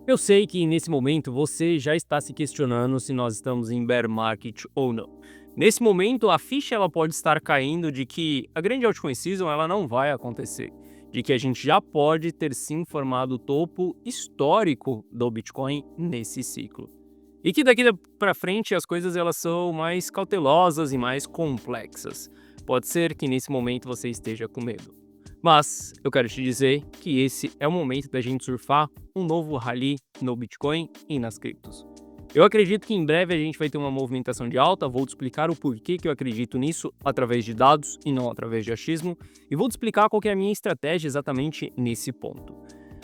Eu sei que nesse momento você já está se questionando se nós estamos em bear market ou não. Nesse momento, a ficha ela pode estar caindo de que a grande altcoin season ela não vai acontecer, de que a gente já pode ter sim formado o topo histórico do Bitcoin nesse ciclo. E que daqui para frente as coisas elas são mais cautelosas e mais complexas. Pode ser que nesse momento você esteja com medo. Mas eu quero te dizer que esse é o momento da gente surfar um novo rally no Bitcoin e nas criptos. Eu acredito que em breve a gente vai ter uma movimentação de alta, vou te explicar o porquê que eu acredito nisso através de dados e não através de achismo, e vou te explicar qual que é a minha estratégia exatamente nesse ponto.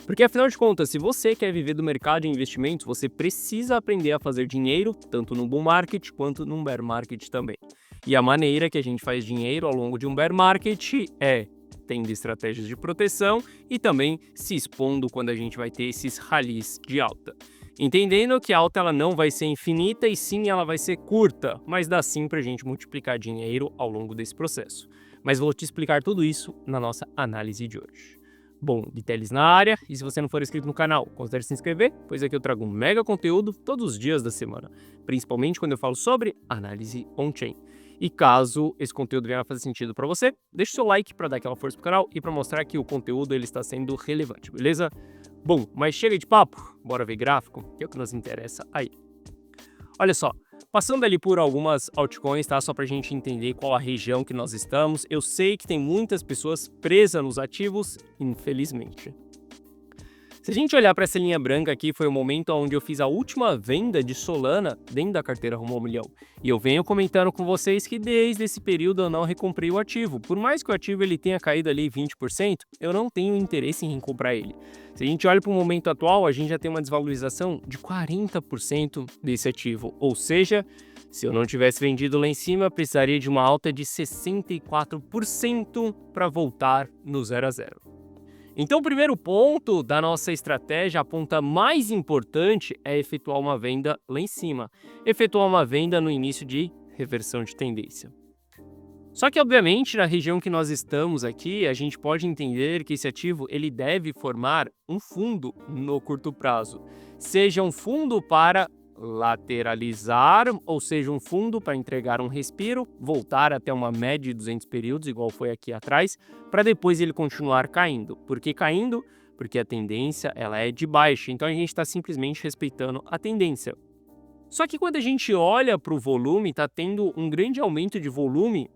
Porque afinal de contas, se você quer viver do mercado de investimentos, você precisa aprender a fazer dinheiro, tanto no bull market quanto no bear market também. E a maneira que a gente faz dinheiro ao longo de um bear market é tendo estratégias de proteção e também se expondo quando a gente vai ter esses rallies de alta. Entendendo que a alta ela não vai ser infinita e sim ela vai ser curta, mas dá sim para a gente multiplicar dinheiro ao longo desse processo. Mas vou te explicar tudo isso na nossa análise de hoje. Bom, Vitelis na área, e se você não for inscrito no canal, considere se inscrever, pois aqui eu trago um mega conteúdo todos os dias da semana, principalmente quando eu falo sobre análise on-chain. E caso esse conteúdo venha a fazer sentido para você, deixe seu like para dar aquela força pro canal e para mostrar que o conteúdo ele está sendo relevante, beleza? Bom, mas chega de papo, bora ver gráfico, que é o que nos interessa aí. Olha só, passando ali por algumas altcoins, tá? Só para a gente entender qual a região que nós estamos. Eu sei que tem muitas pessoas presas nos ativos, infelizmente. Se a gente olhar para essa linha branca aqui, foi o momento onde eu fiz a última venda de Solana dentro da carteira Rumo ao Milhão. E eu venho comentando com vocês que desde esse período eu não recomprei o ativo. Por mais que o ativo ele tenha caído ali 20%, eu não tenho interesse em recomprar ele. Se a gente olha para o momento atual, a gente já tem uma desvalorização de 40% desse ativo. Ou seja, se eu não tivesse vendido lá em cima, precisaria de uma alta de 64% para voltar no 0 a 0. Então, o primeiro ponto da nossa estratégia, a ponta mais importante, é efetuar uma venda lá em cima. Efetuar uma venda no início de reversão de tendência. Só que, obviamente, na região que nós estamos aqui, a gente pode entender que esse ativo ele deve formar um fundo no curto prazo. Seja um fundo para lateralizar, ou seja, um fundo para entregar um respiro, voltar até uma média de 200 períodos, igual foi aqui atrás, para depois ele continuar caindo. Por que caindo? Porque a tendência ela é de baixa, então a gente está simplesmente respeitando a tendência. Só que quando a gente olha para o volume, está tendo um grande aumento de volume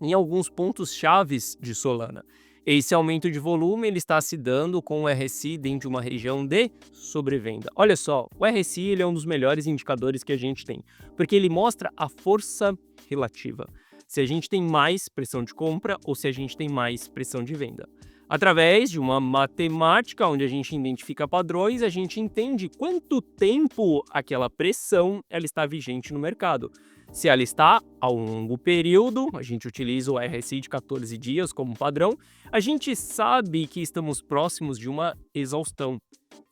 em alguns pontos chaves de Solana. Esse aumento de volume ele está se dando com o RSI dentro de uma região de sobrevenda. Olha só, o RSI ele é um dos melhores indicadores que a gente tem, porque ele mostra a força relativa. Se a gente tem mais pressão de compra ou se a gente tem mais pressão de venda. Através de uma matemática onde a gente identifica padrões, a gente entende quanto tempo aquela pressão ela está vigente no mercado. Se ela está ao longo período, a gente utiliza o RSI de 14 dias como padrão, a gente sabe que estamos próximos de uma exaustão.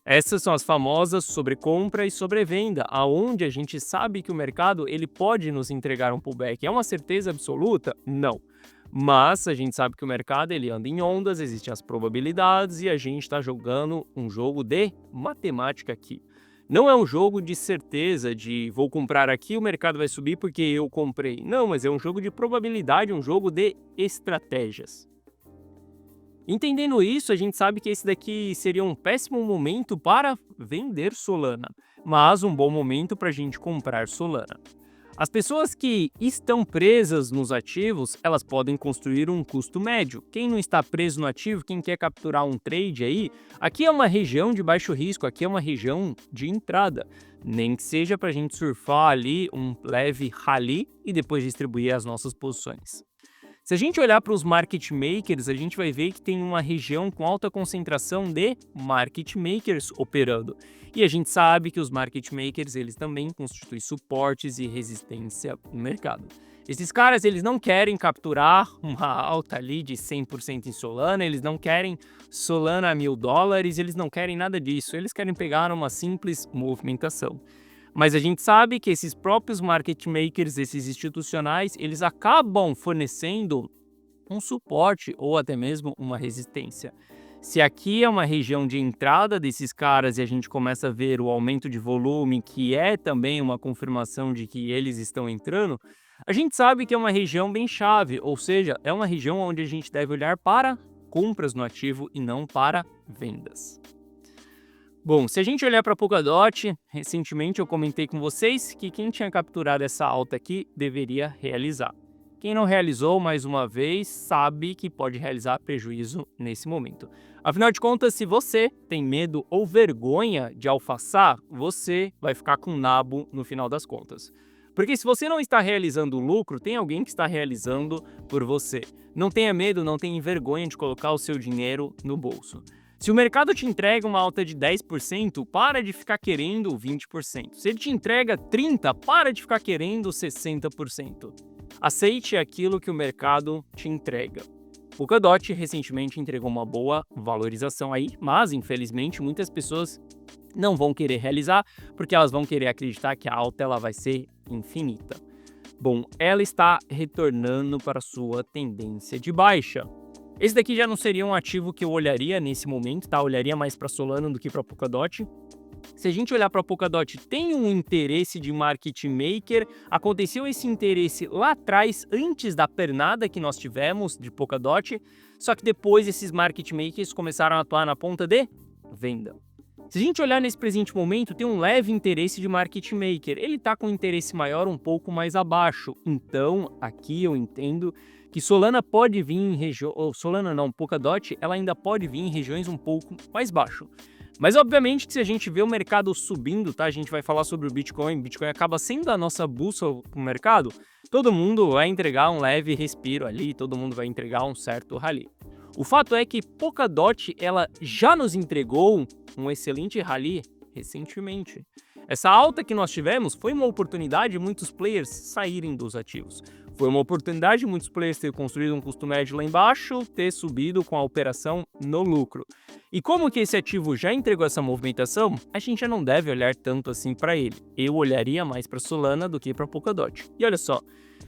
Essas são as famosas sobrecompra e sobrevenda, aonde a gente sabe que o mercado ele pode nos entregar um pullback. É uma certeza absoluta? Não. Mas a gente sabe que o mercado ele anda em ondas, existem as probabilidades e a gente está jogando um jogo de matemática aqui. Não é um jogo de certeza de vou comprar aqui, o mercado vai subir porque eu comprei. Não, mas é um jogo de probabilidade, um jogo de estratégias. Entendendo isso, a gente sabe que esse daqui seria um péssimo momento para vender Solana, mas um bom momento para a gente comprar Solana. As pessoas que estão presas nos ativos, elas podem construir um custo médio. Quem não está preso no ativo, quem quer capturar um trade aí, aqui é uma região de baixo risco, aqui é uma região de entrada. Nem que seja para a gente surfar ali um leve rally e depois distribuir as nossas posições. Se a gente olhar para os market makers, a gente vai ver que tem uma região com alta concentração de market makers operando. E a gente sabe que os market makers eles também constituem suportes e resistência no mercado. Esses caras eles não querem capturar uma alta ali de 100% em Solana, eles não querem Solana a $1.000, eles não querem nada disso, eles querem pegar uma simples movimentação. Mas a gente sabe que esses próprios market makers, esses institucionais, eles acabam fornecendo um suporte ou até mesmo uma resistência. Se aqui é uma região de entrada desses caras e a gente começa a ver o aumento de volume, que é também uma confirmação de que eles estão entrando, a gente sabe que é uma região bem chave, ou seja, é uma região onde a gente deve olhar para compras no ativo e não para vendas. Bom, se a gente olhar para a Polkadot, recentemente eu comentei com vocês que quem tinha capturado essa alta aqui deveria realizar. Quem não realizou, mais uma vez, sabe que pode realizar prejuízo nesse momento. Afinal de contas, se você tem medo ou vergonha de alfaçar, você vai ficar com nabo no final das contas. Porque se você não está realizando lucro, tem alguém que está realizando por você. Não tenha medo, não tenha vergonha de colocar o seu dinheiro no bolso. Se o mercado te entrega uma alta de 10%, para de ficar querendo 20%. Se ele te entrega 30%, para de ficar querendo 60%. Aceite aquilo que o mercado te entrega. Polkadot recentemente entregou uma boa valorização aí, mas infelizmente muitas pessoas não vão querer realizar porque elas vão querer acreditar que a alta ela vai ser infinita. Bom, ela está retornando para sua tendência de baixa. Esse daqui já não seria um ativo que eu olharia nesse momento, tá? Eu olharia mais para Solana do que para Polkadot. Se a gente olhar para a Polkadot, tem um interesse de market maker, aconteceu esse interesse lá atrás, antes da pernada que nós tivemos de Polkadot, só que depois esses market makers começaram a atuar na ponta de venda. Se a gente olhar nesse presente momento, tem um leve interesse de market maker, ele está com um interesse maior um pouco mais abaixo, então aqui eu entendo que Solana pode vir em região, ou Solana não, Polkadot, ela ainda pode vir em regiões um pouco mais baixo. Mas obviamente que se a gente vê o mercado subindo, tá? A gente vai falar sobre o Bitcoin acaba sendo a nossa bússola para o mercado, todo mundo vai entregar um leve respiro ali, todo mundo vai entregar um certo rally. O fato é que Polkadot, ela já nos entregou um excelente rally recentemente. Essa alta que nós tivemos foi uma oportunidade de muitos players saírem dos ativos. Foi uma oportunidade de muitos players ter construído um custo médio lá embaixo, ter subido com a operação no lucro. E como que esse ativo já entregou essa movimentação, a gente já não deve olhar tanto assim para ele. Eu olharia mais para Solana do que para Polkadot. E olha só,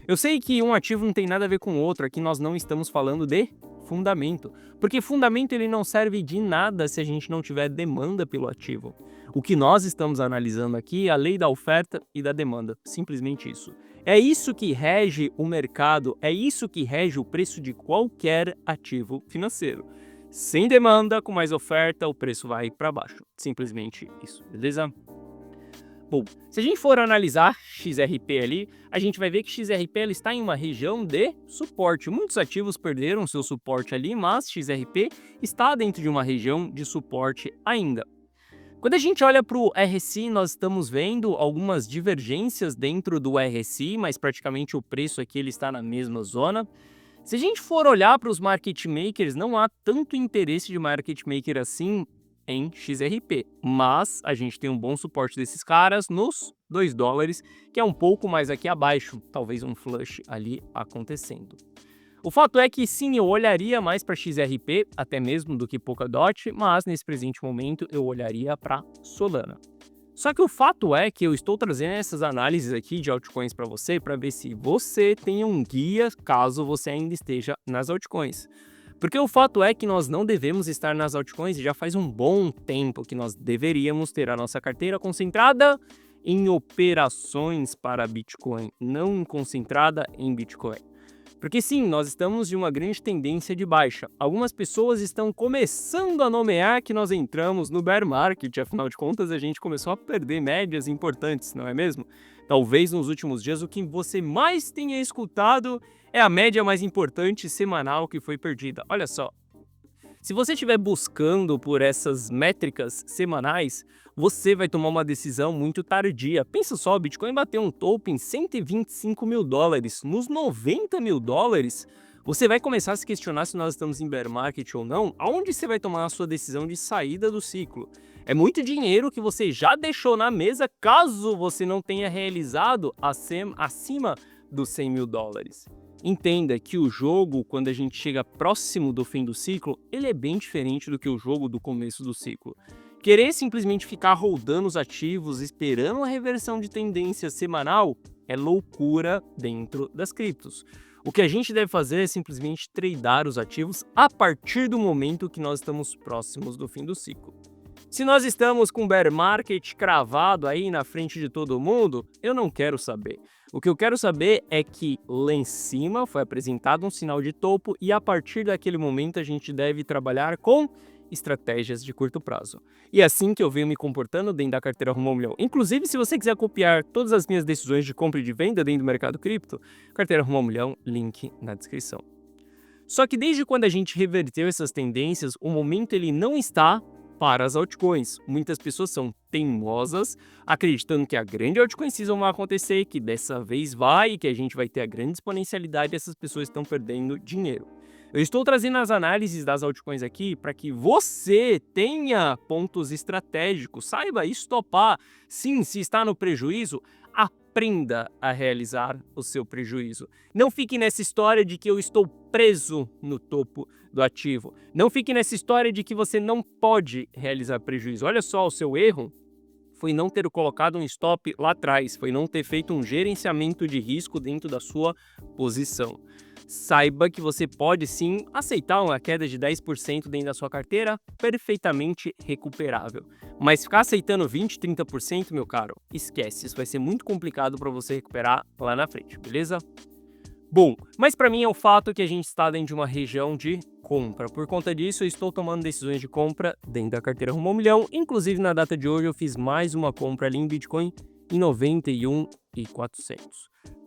eu sei que um ativo não tem nada a ver com o outro, aqui nós não estamos falando de fundamento, porque fundamento ele não serve de nada se a gente não tiver demanda pelo ativo. O que nós estamos analisando aqui é a lei da oferta e da demanda, simplesmente isso. É isso que rege o mercado, é isso que rege o preço de qualquer ativo financeiro. Sem demanda, com mais oferta, o preço vai para baixo. Simplesmente isso, beleza? Bom, se a gente for analisar XRP ali, a gente vai ver que XRP ela está em uma região de suporte. Muitos ativos perderam seu suporte ali, mas XRP está dentro de uma região de suporte ainda. Quando a gente olha para o RSI, nós estamos vendo algumas divergências dentro do RSI, mas praticamente o preço aqui ele está na mesma zona. Se a gente for olhar para os market makers, não há tanto interesse de market maker assim em XRP, mas a gente tem um bom suporte desses caras nos $2, que é um pouco mais aqui abaixo, talvez um flush ali acontecendo. O fato é que sim, eu olharia mais para XRP, até mesmo do que Polkadot, mas nesse presente momento eu olharia para Solana. Só que o fato é que eu estou trazendo essas análises aqui de altcoins para você, para ver se você tem um guia caso você ainda esteja nas altcoins. Porque o fato é que nós não devemos estar nas altcoins e já faz um bom tempo que nós deveríamos ter a nossa carteira concentrada em operações para Bitcoin, não concentrada em Bitcoin. Porque sim, nós estamos de uma grande tendência de baixa. Algumas pessoas estão começando a nomear que nós entramos no bear market, afinal de contas a gente começou a perder médias importantes, não é mesmo? Talvez nos últimos dias o que você mais tenha escutado é a média mais importante semanal que foi perdida. Olha só, se você estiver buscando por essas métricas semanais, você vai tomar uma decisão muito tardia. Pensa só, o Bitcoin bateu um topo em $125 mil, nos $90 mil, você vai começar a se questionar se nós estamos em bear market ou não, aonde você vai tomar a sua decisão de saída do ciclo. É muito dinheiro que você já deixou na mesa caso você não tenha realizado acima dos $100 mil. Entenda que o jogo, quando a gente chega próximo do fim do ciclo, ele é bem diferente do que o jogo do começo do ciclo. Querer simplesmente ficar rodando os ativos esperando a reversão de tendência semanal é loucura dentro das criptos. O que a gente deve fazer é simplesmente tradear os ativos a partir do momento que nós estamos próximos do fim do ciclo. Se nós estamos com o bear market cravado aí na frente de todo mundo, eu não quero saber. O que eu quero saber é que lá em cima foi apresentado um sinal de topo e a partir daquele momento a gente deve trabalhar com estratégias de curto prazo. E é assim que eu venho me comportando dentro da carteira Rumo ao Milhão. Inclusive, se você quiser copiar todas as minhas decisões de compra e de venda dentro do mercado cripto, carteira Rumo ao Milhão, link na descrição. Só que desde quando a gente reverteu essas tendências, o momento ele não está para as altcoins. Muitas pessoas são teimosas, acreditando que a grande altcoin season vai acontecer, que dessa vez vai, que a gente vai ter a grande exponencialidade e essas pessoas estão perdendo dinheiro. Eu estou trazendo as análises das altcoins aqui para que você tenha pontos estratégicos, saiba estopar. Sim, se está no prejuízo, aprenda a realizar o seu prejuízo. Não fique nessa história de que eu estou preso no topo do ativo. Não fique nessa história de que você não pode realizar prejuízo. Olha só, o seu erro foi não ter colocado um stop lá atrás, foi não ter feito um gerenciamento de risco dentro da sua posição. Saiba que você pode sim aceitar uma queda de 10% dentro da sua carteira, perfeitamente recuperável. Mas ficar aceitando 20, 30%, meu caro, esquece, isso vai ser muito complicado para você recuperar lá na frente, beleza? Bom, mas para mim é o fato que a gente está dentro de uma região de compra. Por conta disso, eu estou tomando decisões de compra dentro da carteira Rumo ao Milhão. Inclusive, na data de hoje, eu fiz mais uma compra ali em Bitcoin em 91.400.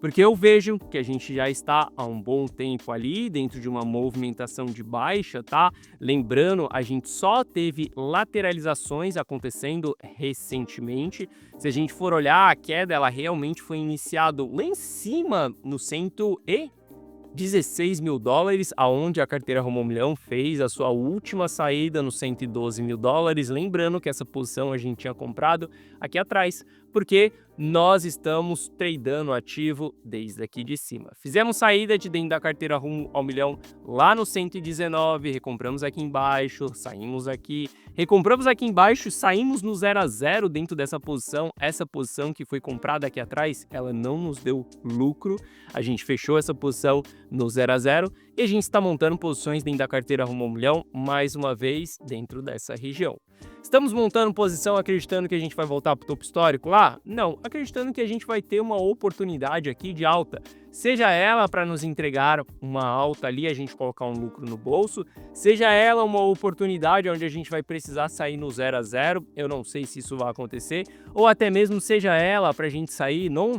Porque eu vejo que a gente já está há um bom tempo ali dentro de uma movimentação de baixa, tá? Lembrando, a gente só teve lateralizações acontecendo recentemente. Se a gente for olhar, a queda ela realmente foi iniciada lá em cima no 116 mil dólares, aonde a carteira Rumo ao Milhão fez a sua última saída nos 112 mil dólares. Lembrando que essa posição a gente tinha comprado aqui atrás, porque nós estamos tradando ativo desde aqui de cima. Fizemos saída de dentro da carteira Rumo ao Milhão lá no 119, recompramos aqui embaixo, saímos aqui, recompramos aqui embaixo, saímos no 0 a 0 dentro dessa posição. Essa posição que foi comprada aqui atrás, ela não nos deu lucro. A gente fechou essa posição no 0 a 0 e a gente está montando posições dentro da carteira Rumo ao Milhão, mais uma vez dentro dessa região. Estamos montando posição acreditando que a gente vai voltar para o topo histórico lá? Não, acreditando que a gente vai ter uma oportunidade aqui de alta, seja ela para nos entregar uma alta ali, a gente colocar um lucro no bolso, seja ela uma oportunidade onde a gente vai precisar sair no 0 a 0, eu não sei se isso vai acontecer, ou até mesmo seja ela para a gente sair num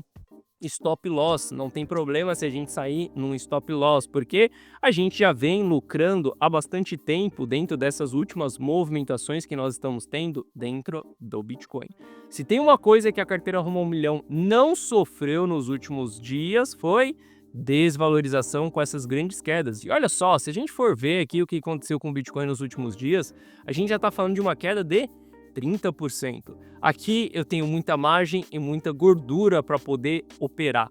stop loss. Não tem problema se a gente sair num stop loss, porque a gente já vem lucrando há bastante tempo dentro dessas últimas movimentações que nós estamos tendo dentro do Bitcoin. Se tem uma coisa que a carteira Rumo ao Milhão não sofreu nos últimos dias, foi desvalorização com essas grandes quedas. E olha só, se a gente for ver aqui o que aconteceu com o Bitcoin nos últimos dias, a gente já está falando de uma queda de 30%. Aqui eu tenho muita margem e muita gordura para poder operar.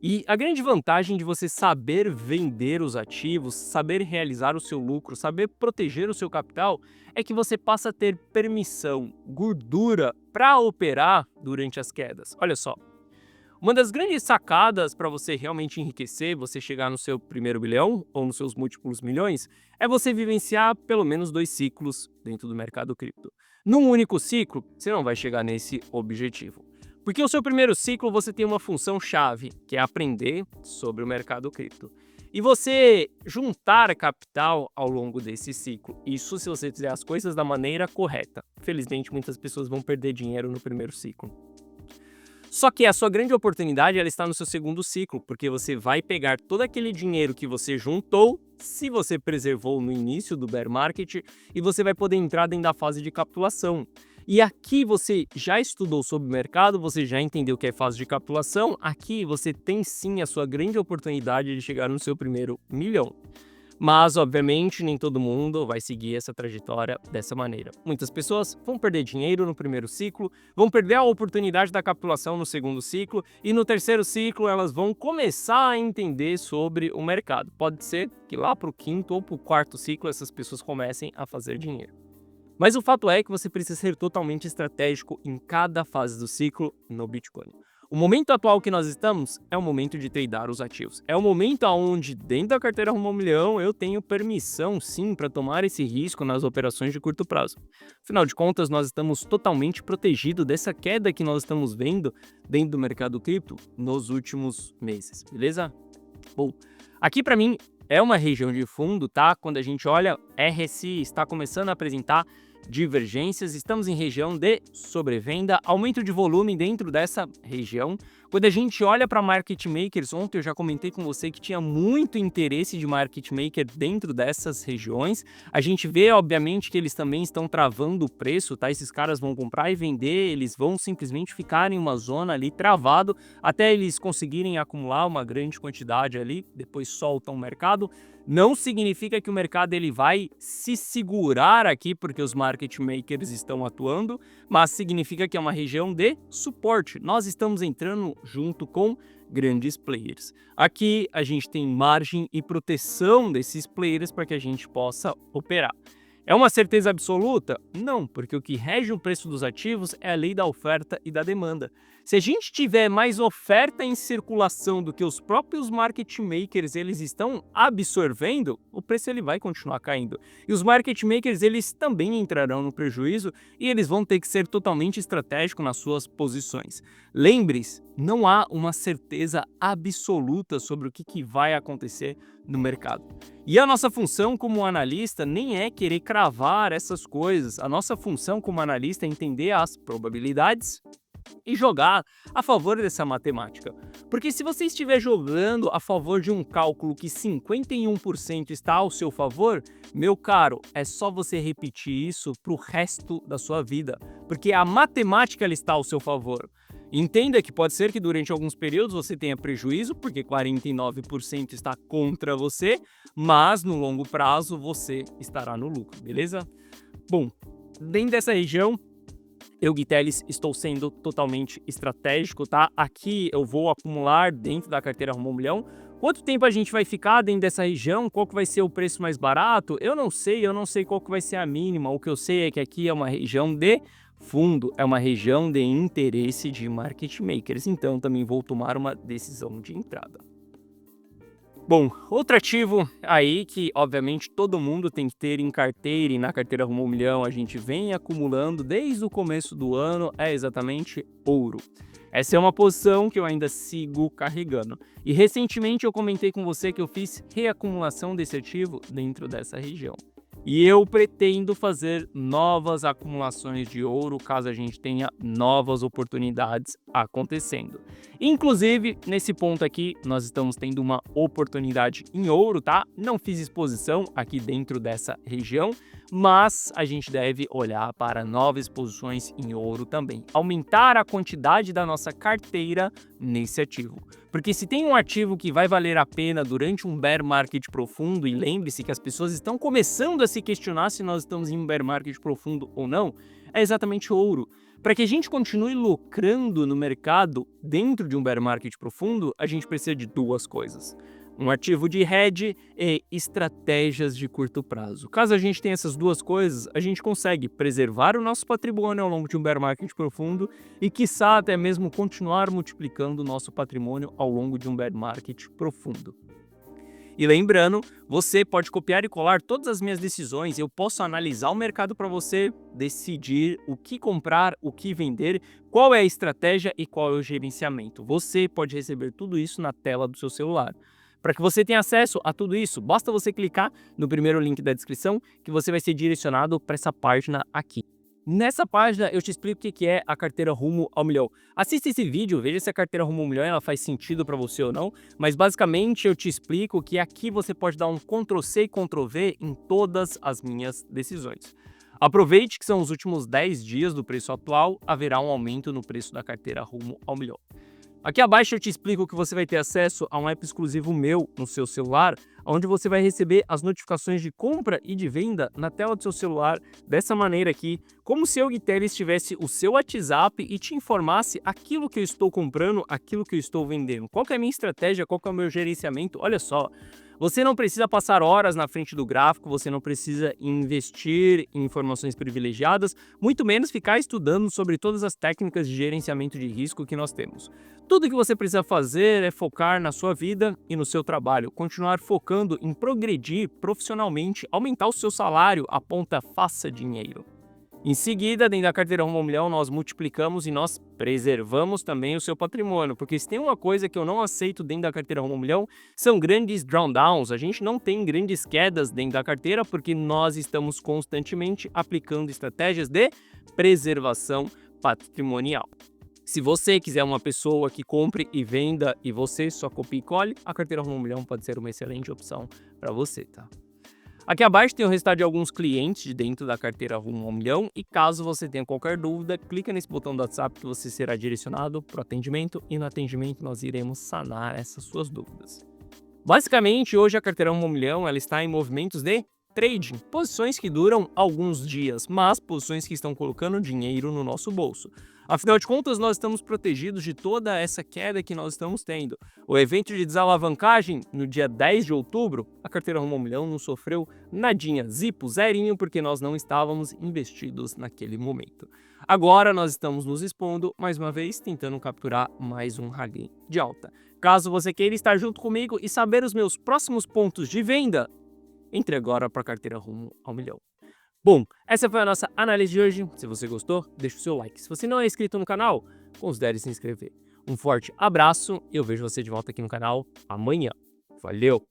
E a grande vantagem de você saber vender os ativos, saber realizar o seu lucro, saber proteger o seu capital, é que você passa a ter permissão, gordura para operar durante as quedas. Olha só, uma das grandes sacadas para você realmente enriquecer, você chegar no seu primeiro bilhão ou nos seus múltiplos milhões, é você vivenciar pelo menos 2 ciclos dentro do mercado cripto. Num único ciclo, você não vai chegar nesse objetivo. Porque o seu primeiro ciclo você tem uma função chave, que é aprender sobre o mercado cripto. E você juntar capital ao longo desse ciclo. Isso se você fizer as coisas da maneira correta. Felizmente, muitas pessoas vão perder dinheiro no primeiro ciclo. Só que a sua grande oportunidade ela está no seu segundo ciclo, porque você vai pegar todo aquele dinheiro que você juntou, se você preservou no início do bear market, e você vai poder entrar dentro da fase de capitulação. E aqui você já estudou sobre o mercado, você já entendeu o que é fase de capitulação, aqui você tem sim a sua grande oportunidade de chegar no seu primeiro milhão. Mas, obviamente, nem todo mundo vai seguir essa trajetória dessa maneira. Muitas pessoas vão perder dinheiro no primeiro ciclo, vão perder a oportunidade da capitulação no segundo ciclo e no terceiro ciclo elas vão começar a entender sobre o mercado. Pode ser que lá para o quinto ou para o quarto ciclo essas pessoas comecem a fazer dinheiro. Mas o fato é que você precisa ser totalmente estratégico em cada fase do ciclo no Bitcoin. O momento atual que nós estamos é o momento de tradear os ativos. É o momento onde, dentro da carteira Rumo ao Milhão, eu tenho permissão, sim, para tomar esse risco nas operações de curto prazo. Afinal de contas, nós estamos totalmente protegidos dessa queda que nós estamos vendo dentro do mercado cripto nos últimos meses, beleza? Bom, aqui para mim é uma região de fundo, tá? Quando a gente olha, RSI está começando a apresentar divergências, estamos em região de sobrevenda, aumento de volume dentro dessa região. Quando a gente olha para market makers, ontem eu já comentei com você que tinha muito interesse de market maker dentro dessas regiões. A gente vê, obviamente, que eles também estão travando o preço, tá? Esses caras vão comprar e vender, eles vão simplesmente ficar em uma zona ali travado até eles conseguirem acumular uma grande quantidade ali, depois soltam o mercado. Não significa que o mercado ele vai se segurar aqui porque os market makers estão atuando, mas significa que é uma região de suporte. Nós estamos entrando junto com grandes players. Aqui a gente tem margem e proteção desses players para que a gente possa operar. É uma certeza absoluta? Não, porque o que rege o preço dos ativos é a lei da oferta e da demanda. Se a gente tiver mais oferta em circulação do que os próprios market makers eles estão absorvendo, o preço ele vai continuar caindo. E os market makers eles também entrarão no prejuízo e eles vão ter que ser totalmente estratégicos nas suas posições. Lembre-se, não há uma certeza absoluta sobre o que vai acontecer no mercado. E a nossa função como analista nem é querer cravar essas coisas. A nossa função como analista é entender as probabilidades e jogar a favor dessa matemática. Porque se você estiver jogando a favor de um cálculo que 51% está ao seu favor, meu caro, é só você repetir isso para o resto da sua vida. Porque a matemática ela está ao seu favor. Entenda que pode ser que durante alguns períodos você tenha prejuízo, porque 49% está contra você, mas no longo prazo você estará no lucro, beleza? Bom, dentro dessa região, eu, Gui Teles, estou sendo totalmente estratégico, tá? Aqui eu vou acumular dentro da carteira Rumo ao Milhão. Quanto tempo a gente vai ficar dentro dessa região? Qual que vai ser o preço mais barato? Eu não sei qual que vai ser a mínima. O que eu sei é que aqui é uma região de fundo, é uma região de interesse de market makers, então também vou tomar uma decisão de entrada. Bom, outro ativo aí que obviamente todo mundo tem que ter em carteira e na carteira Rumo ao Milhão a gente vem acumulando desde o começo do ano é exatamente ouro. Essa é uma posição que eu ainda sigo carregando. E recentemente eu comentei com você que eu fiz reacumulação desse ativo dentro dessa região. E eu pretendo fazer novas acumulações de ouro caso a gente tenha novas oportunidades acontecendo. Inclusive, nesse ponto aqui, nós estamos tendo uma oportunidade em ouro, tá? Não fiz exposição aqui dentro dessa região, mas a gente deve olhar para novas exposições em ouro também. Aumentar a quantidade da nossa carteira nesse ativo. Porque se tem um ativo que vai valer a pena durante um bear market profundo, e lembre-se que as pessoas estão começando a se questionar se nós estamos em um bear market profundo ou não, é exatamente o ouro. Para que a gente continue lucrando no mercado dentro de um bear market profundo, a gente precisa de duas coisas. Um ativo de hedge e estratégias de curto prazo. Caso a gente tenha essas duas coisas, a gente consegue preservar o nosso patrimônio ao longo de um bear market profundo e, quiçá, até mesmo continuar multiplicando o nosso patrimônio ao longo de um bear market profundo. E lembrando, você pode copiar e colar todas as minhas decisões, eu posso analisar o mercado para você decidir o que comprar, o que vender, qual é a estratégia e qual é o gerenciamento. Você pode receber tudo isso na tela do seu celular. Para que você tenha acesso a tudo isso, basta você clicar no primeiro link da descrição que você vai ser direcionado para essa página aqui. Nessa página eu te explico o que é a carteira Rumo ao Milhão. Assista esse vídeo, veja se a carteira Rumo ao Milhão ela faz sentido para você ou não, mas basicamente eu te explico que aqui você pode dar um Ctrl+C e Ctrl+V em todas as minhas decisões. Aproveite que são os últimos 10 dias do preço atual, haverá um aumento no preço da carteira Rumo ao Milhão. Aqui abaixo eu te explico que você vai ter acesso a um app exclusivo meu no seu celular, onde você vai receber as notificações de compra e de venda na tela do seu celular, dessa maneira aqui, como se eu, Gui Teles, tivesse o seu WhatsApp e te informasse aquilo que eu estou comprando, aquilo que eu estou vendendo. Qual que é a minha estratégia, qual que é o meu gerenciamento? Olha só, Você não precisa passar horas na frente do gráfico, você não precisa investir em informações privilegiadas, muito menos ficar estudando sobre todas as técnicas de gerenciamento de risco que nós temos. Tudo que você precisa fazer é focar na sua vida e no seu trabalho, continuar focando em progredir profissionalmente, aumentar o seu salário, a ponta faça dinheiro. Em seguida, dentro da carteira Rumo ao Milhão, nós multiplicamos e nós preservamos também o seu patrimônio, porque se tem uma coisa que eu não aceito dentro da carteira Rumo ao Milhão, são grandes drawdowns. A gente não tem grandes quedas dentro da carteira, porque nós estamos constantemente aplicando estratégias de preservação patrimonial. Se você quiser uma pessoa que compre e venda e você só copie e cole, a carteira Rumo ao Milhão pode ser uma excelente opção para você, tá? Aqui abaixo tem o resultado de alguns clientes de dentro da carteira Rumo ao Milhão e caso você tenha qualquer dúvida, clica nesse botão do WhatsApp que você será direcionado para o atendimento e no atendimento nós iremos sanar essas suas dúvidas. Basicamente, hoje a carteira Rumo ao Milhão ela está em movimentos de trading, posições que duram alguns dias, mas posições que estão colocando dinheiro no nosso bolso. Afinal de contas, nós estamos protegidos de toda essa queda que nós estamos tendo. O evento de desalavancagem, no dia 10 de outubro, a carteira Rumo ao Milhão não sofreu nadinha, zipo, zerinho, porque nós não estávamos investidos naquele momento. Agora nós estamos nos expondo, mais uma vez, tentando capturar mais um rally de alta. Caso você queira estar junto comigo e saber os meus próximos pontos de venda, entre agora para a carteira Rumo ao Milhão. Bom, essa foi a nossa análise de hoje. Se você gostou, deixa o seu like. Se você não é inscrito no canal, considere se inscrever. Um forte abraço e eu vejo você de volta aqui no canal amanhã. Valeu!